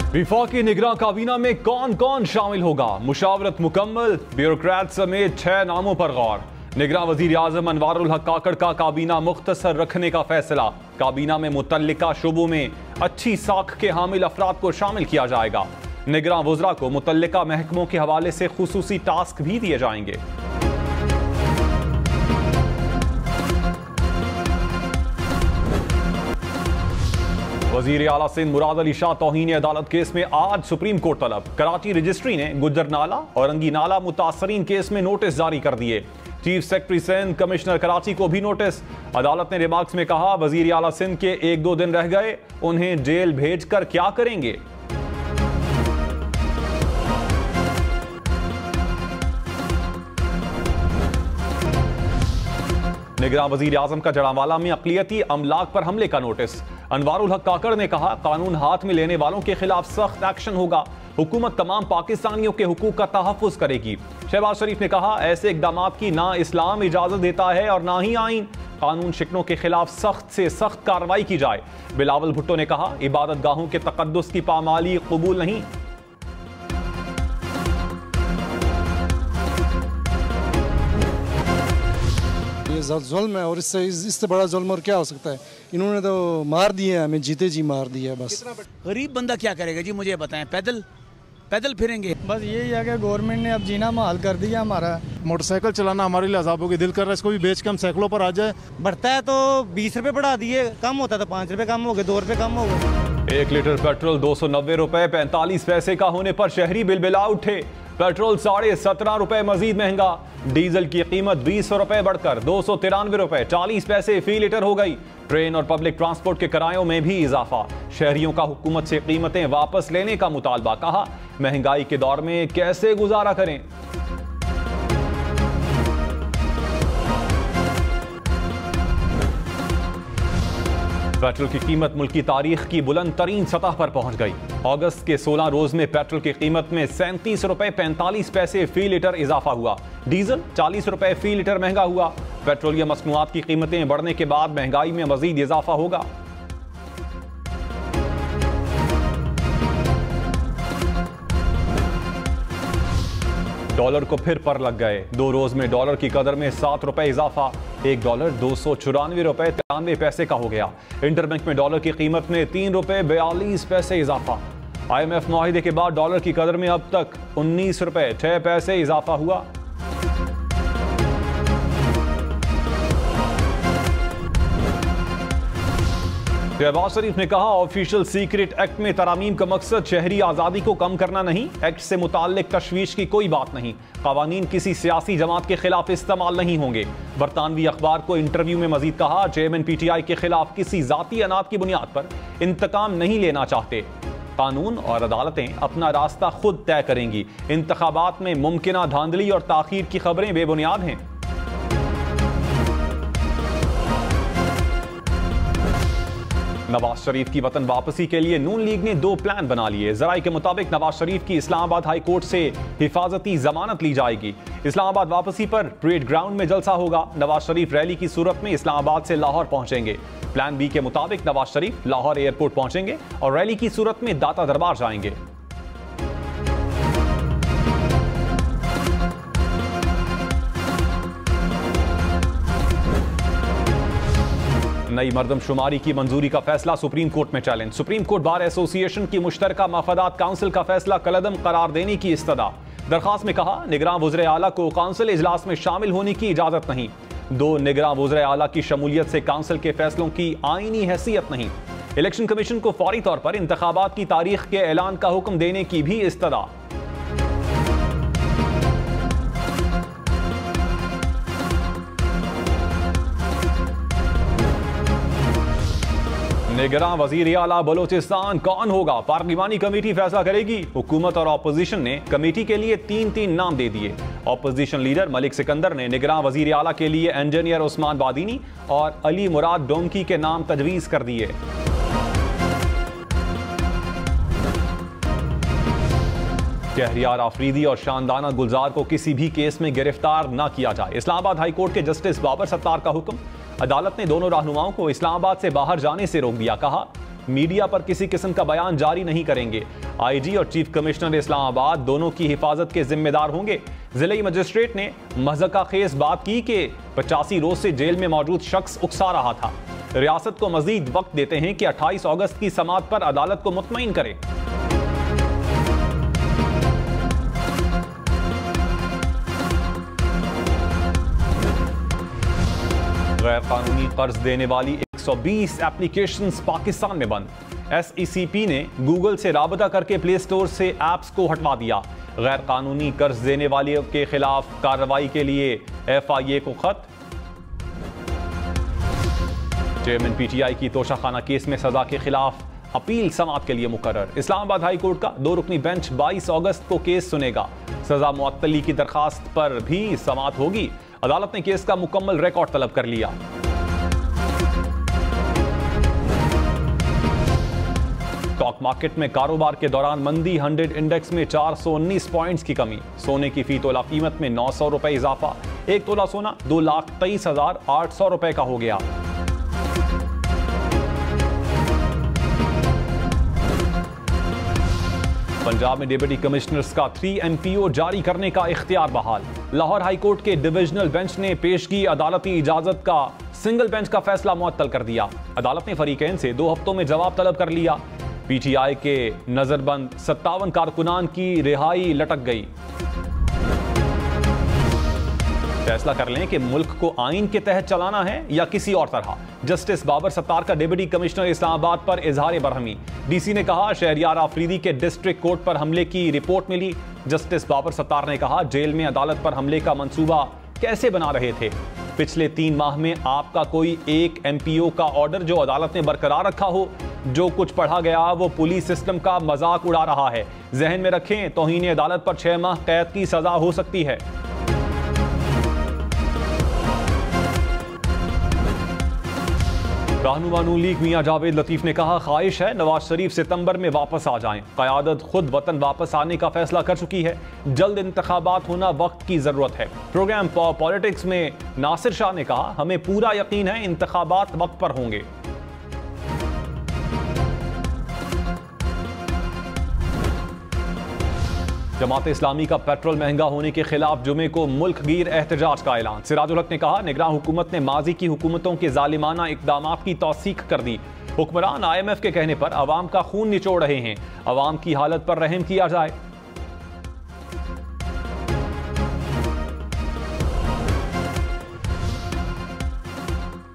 विफाकी निगरान काबीना में कौन कौन शामिल होगा? मुशावरत मुकम्मल, ब्यूरोक्रेट समेत 6 नामों पर गौर। निगरान वजीर आजम अनवारुल हक काकड़ का काबीना मुख्तसर रखने का फैसला। काबीना में मुतल्लिका शुबों में अच्छी साख के हामिल अफराद को शामिल किया जाएगा। निगरान वज़रा को मुतल्लिका महकमों के हवाले से खुसूसी टास्क भी दिए जाएंगे। वजीर आला सिंध मुराद अली शाह तौहीन अदालत केस में आज सुप्रीम कोर्ट तलब। कराची रजिस्ट्री ने गुज्जर नाला और अंगी नाला मुतासरीन केस में नोटिस जारी कर दिए। Chief secretary Sindh, commissioner Karachi को भी नोटिस। अदालत ने रिमार्क्स में कहा, वजीर आला सिंध के 1-2 दिन रह गए, उन्हें जेल भेजकर क्या करेंगे? निगरान वजीर आजम का जड़ावाला में अक़लियती अमलाक पर हमले का नोटिस। अनवारुल हक काकड़ ने कहा, कानून हाथ में लेने वालों के खिलाफ सख्त एक्शन होगा। हुकूमत तमाम पाकिस्तानियों के हुकूक का तहफ़्फ़ुज़ करेगी। शहबाज शरीफ ने कहा, ऐसे इक़दामात की ना इस्लाम इजाज़त देता है और ना ही आइन। कानून शिकनों के खिलाफ सख्त से सख्त कार्रवाई की जाए। बिलावल भुट्टो ने कहा, इबादत गाहों के तक़द्दुस की पामाली कबूल नहीं। जुल्म है और इससे बड़ा जुल्म और क्या हो सकता है? इन्होंने तो मार दिए, हमें जीते जी मार दिया। बस गरीब बंदा क्या करेगा जी, मुझे बताएं। पैदल फिरेंगे। बस यही है कि गवर्नमेंट ने अब जीना महाल कर दिया हमारा। मोटरसाइकिल चलाना हमारे लिए अज़ाब होगी। दिल कर रहा है इसको भी बेच के हम साइकिलों पर आ जाए। बढ़ता है तो 20 रुपए बढ़ा दिए, कम होता है तो 5 रुपए कम हो गए, 2 रुपए कम हो गए। 1 लीटर पेट्रोल 290 रुपए 45 पैसे का होने पर शहरी बिलबिला उठे। पेट्रोल 17.5 रुपए मजीद महंगा। डीजल की कीमत 20 रुपए बढ़कर 293 रुपए 40 पैसे फी लीटर हो गई। ट्रेन और पब्लिक ट्रांसपोर्ट के किरायों में भी इजाफा। शहरियों का हुकूमत से कीमतें वापस लेने का मुतालबा। कहा, महंगाई के दौर में कैसे गुजारा करें? पेट्रोल की कीमत मुल्क की तारीख की बुलंद तरीन सतह पर पहुंच गई। अगस्त के 16 रोज में पेट्रोल की कीमत में 37 रुपए 45 पैसे फी लीटर इजाफा हुआ। डीजल 40 रुपए फी लीटर महंगा हुआ। पेट्रोलियम मसनूआत की कीमतें बढ़ने के बाद महंगाई में मजीद इजाफा होगा। डॉलर को फिर पर लग गए। 2 रोज में डॉलर की कदर में 7 रुपए इजाफा। $1 294 रुपए 93 पैसे का हो गया। इंटरबैंक में डॉलर की कीमत में 3 रुपए 42 पैसे इजाफा। IMF मुआहिदे के बाद डॉलर की कदर में अब तक 19 रुपए 6 पैसे इजाफा हुआ। शहबाज शरीफ ने कहा, ऑफिशियल सीक्रेट एक्ट में तरामीम का मकसद शहरी आज़ादी को कम करना नहीं। एक्ट से मुताल्लिक तशवीश की कोई बात नहीं। कवानीन किसी सियासी जमात के खिलाफ इस्तेमाल नहीं होंगे। बरतानवी अखबार को इंटरव्यू में मजीद कहा, चेयरमैन PTI के खिलाफ किसी जाती अनात की बुनियाद पर इंतकाम नहीं लेना चाहते। कानून और अदालतें अपना रास्ता खुद तय करेंगी। इंतखाबात में मुमकिना धांधली और ताखीर की खबरें बेबुनियाद हैं। नवाज शरीफ की वतन वापसी के लिए नून लीग ने 2 प्लान बना लिए। जराये के मुताबिक नवाज शरीफ की इस्लामाबाद हाई कोर्ट से हिफाजती जमानत ली जाएगी। इस्लामाबाद वापसी पर परेड ग्राउंड में जलसा होगा। नवाज शरीफ रैली की सूरत में इस्लामाबाद से लाहौर पहुंचेंगे। प्लान बी के मुताबिक नवाज शरीफ लाहौर एयरपोर्ट पहुंचेंगे और रैली की सूरत में दाता दरबार जाएंगे। नई मर्दमशुमारी की मंजूरी का फैसला सुप्रीम कोर्ट में challenge. Supreme court bar association की मुश्तरका मफादात काउंसिल का फैसला कलअदम करार देने की इस्तदा। दरखास्त में कहा, निगरान वज़ीर आला को काउंसिल इजलास में शामिल होने की इजाजत नहीं। 2 निगरान वज़ीर आला की शमूलियत से काउंसिल के फैसलों की आईनी हैसियत नहीं। इलेक्शन कमीशन को फौरी तौर पर इंतखाबात की तारीख के ऐलान का हुक्म देने की भी इस्तदा। निगरान वजीर आला बलोचिस्तान कौन होगा? पार्लिमानी कमेटी फैसला करेगी। हुकूमत और अपोजिशन ने कमेटी के लिए 3 नाम दे दिए। अपोजिशन लीडर मलिक सिकंदर ने निगरान वजीर आला के लिए इंजीनियर उस्मान बादीनी और अली मुराद डोमकी के नाम तजवीज कर दिए। कहरियार आफरीदी और शानदाना गुलजार को किसी भी केस में गिरफ्तार न किया जाए। इस्लामाबाद हाई कोर्ट के जस्टिस बाबर सत्तार का हुक्म। अदालत ने दोनों रहनुमाओं को इस्लामाबाद से बाहर जाने से रोक दिया। कहा, मीडिया पर किसी किस्म का बयान जारी नहीं करेंगे। आईजी और चीफ कमिश्नर इस्लामाबाद दोनों की हिफाजत के जिम्मेदार होंगे। जिले मजिस्ट्रेट ने महज़का खेज बात की कि 85 रोज से जेल में मौजूद शख्स उकसा रहा था। रियासत को मजीद वक्त देते हैं कि 28 अगस्त की समाअत पर अदालत को मुतमईन करे। गैर कानूनी कर्ज देने वाली 120 एप्लीकेशंस पाकिस्तान में बंद। SECP ने गूगल से राबता करके प्ले स्टोर से ऐप्स को हटवा दिया। गैर कानूनी कर्ज देने वाले के खिलाफ कार्रवाई के लिए FIA को खत। चेयरमैन PTI की तोशाखाना केस में सजा के खिलाफ अपील समाअत के लिए मुकर्रर। इस्लामाबाद हाई कोर्ट का 2 रुकनी बेंच 22 अगस्त को केस सुनेगा। सजा मुअत्तली की दरखास्त पर भी समाअत होगी। अदालत ने केस का मुकम्मल रिकॉर्ड तलब कर लिया। स्टॉक मार्केट में कारोबार के दौरान मंदी, 100 इंडेक्स में 419 पॉइंट्स की कमी। सोने की फी तोला कीमत में 900 रुपए इजाफा। 1 तोला सोना 2,23,800 रुपए का हो गया। पंजाब में डिप्टी कमिश्नर्स का 3 MPO जारी करने का इख्तियार बहाल। लाहौर हाई कोर्ट के डिविजनल बेंच ने पेश की अदालती इजाजत का सिंगल बेंच का फैसला मुअत्तल कर दिया। अदालत ने फरीकैन से 2 हफ्तों में जवाब तलब कर लिया। PTI के नजरबंद 57 कारकुनान की रिहाई लटक गई। फैसला कर लें कि मुल्क को आइन के तहत चलाना है या किसी और तरह। जस्टिस बाबर सत्तार का डिप्टी कमिश्नर इस्लामाबाद पर इजहार बरहमी। DC ने कहा शहरियार आफरीदी के डिस्ट्रिक्ट कोर्ट पर हमले की रिपोर्ट मिली। जस्टिस बाबर सत्तार ने कहा जेल में अदालत पर हमले का मंसूबा कैसे बना रहे थे। पिछले 3 माह में आपका कोई एक MPO का ऑर्डर जो अदालत ने बरकरार रखा हो। जो कुछ पढ़ा गया वो पुलिस सिस्टम का मजाक उड़ा रहा है। जहन में रखें तौहीन अदालत पर 6 माह कैद की सजा हो सकती है। रहनुमा नून लीग मियां जावेद लतीफ ने कहा ख्वाहिश है नवाज शरीफ सितंबर में वापस आ जाएं। क़यादत खुद वतन वापस आने का फैसला कर चुकी है। जल्द इंतखाबात होना वक्त की जरूरत है। प्रोग्राम पॉलिटिक्स में नासिर शाह ने कहा हमें पूरा यकीन है इंतखाबात वक्त पर होंगे। जमात इस्लामी का पेट्रोल महंगा होने के खिलाफ जुमे को मुल्क गिर एहतजाज का ऐलान। सिराजुल हक ने कहा निगरान हुकूमत ने माजी की हुकूमतों के जालिमाना इकदामात की तौसीक कर दी। हुक्मरान IMF के कहने पर अवाम का खून निचोड़ रहे हैं। अवाम की हालत पर रहम किया जाए।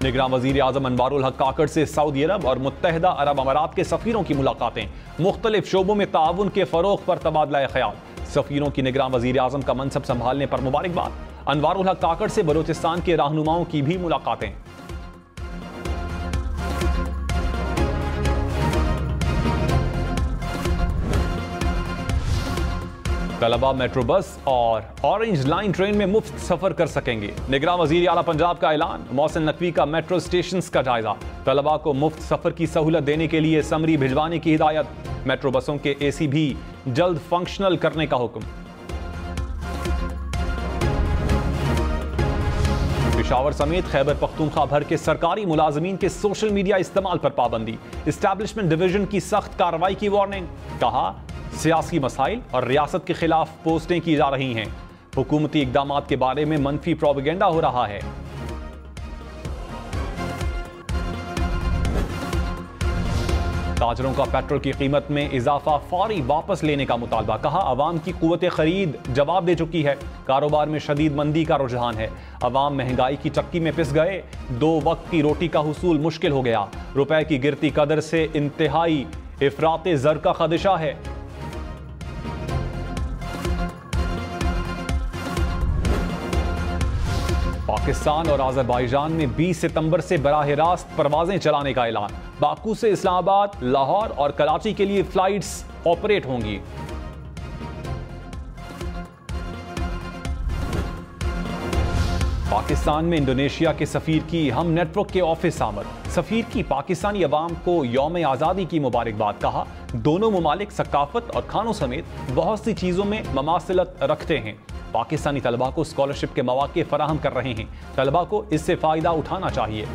निगरान वजीर आजम अनवारुल हक काकड़ से सऊदी अरब और मुत्तहिदा अरब अमारात के सफीरों की मुलाकातें। मुख्तलिफ शोबों में ताउन के फरोग पर तबादला ख्याल। सफीरों की निगरान वजीर आजम का मनसब संभालने पर मुबारकबाद। अनवारुल हक काकड़ से बलूचिस्तान के रहनुमाओं की भी मुलाकातें। तलबा मेट्रो बस और ऑरेंज लाइन ट्रेन में मुफ्त सफर कर सकेंगे। निगरान वजीर आला पंजाब का ऐलान। मोहसिन नकवी का मेट्रो स्टेशन का जायजा। तलबा को मुफ्त सफर की सहूलत देने के लिए समरी भिजवाने की हिदायत। मेट्रो बसों के AC भी जल्द फंक्शनल करने का हुक्म। पेशावर समेत खैबर पख्तूनख्वा भर के सरकारी मुलाजमीन के सोशल मीडिया इस्तेमाल पर पाबंदी। एस्टैब्लिशमेंट डिवीजन की सख्त कार्रवाई की वार्निंग। कहा सियासी मसाइल और रियासत के खिलाफ पोस्टें की जा रही हैं। हुकूमती इकदामात के बारे में मनफी प्रोपेगेंडा हो रहा है। ताजरों का पेट्रोल की कीमत में इजाफा फौरी वापस लेने का मुतालबा। कहा अवाम की कुव्वत खरीद जवाब दे चुकी है। कारोबार में शदीद मंदी का रुझान है। अवाम महंगाई की चक्की में पिस गए। 2 वक्त की रोटी का हुसूल मुश्किल हो गया। रुपए की गिरती कदर से इंतहाई इफराते ज़र का खदशा है। पाकिस्तान और अज़रबैजान में 20 सितंबर से बराह रास्त परवाजें चलाने का ऐलान। बाकू से इस्लामाबाद, लाहौर और कराची के लिए फ्लाइट्स ऑपरेट होंगी। पाकिस्तान में इंडोनेशिया के सफीर की हम नेटवर्क के ऑफिस आमद। सफीर की पाकिस्तानी अवाम को यौम आज़ादी की मुबारकबाद। कहा दोनों ममालिक सकाफत और खानों समेत बहुत सी चीज़ों में ममासिलत रखते हैं। पाकिस्तानी तलबा को स्कॉलरशिप के मौके फराहम कर रहे हैं। तलबा को इससे फ़ायदा उठाना चाहिए।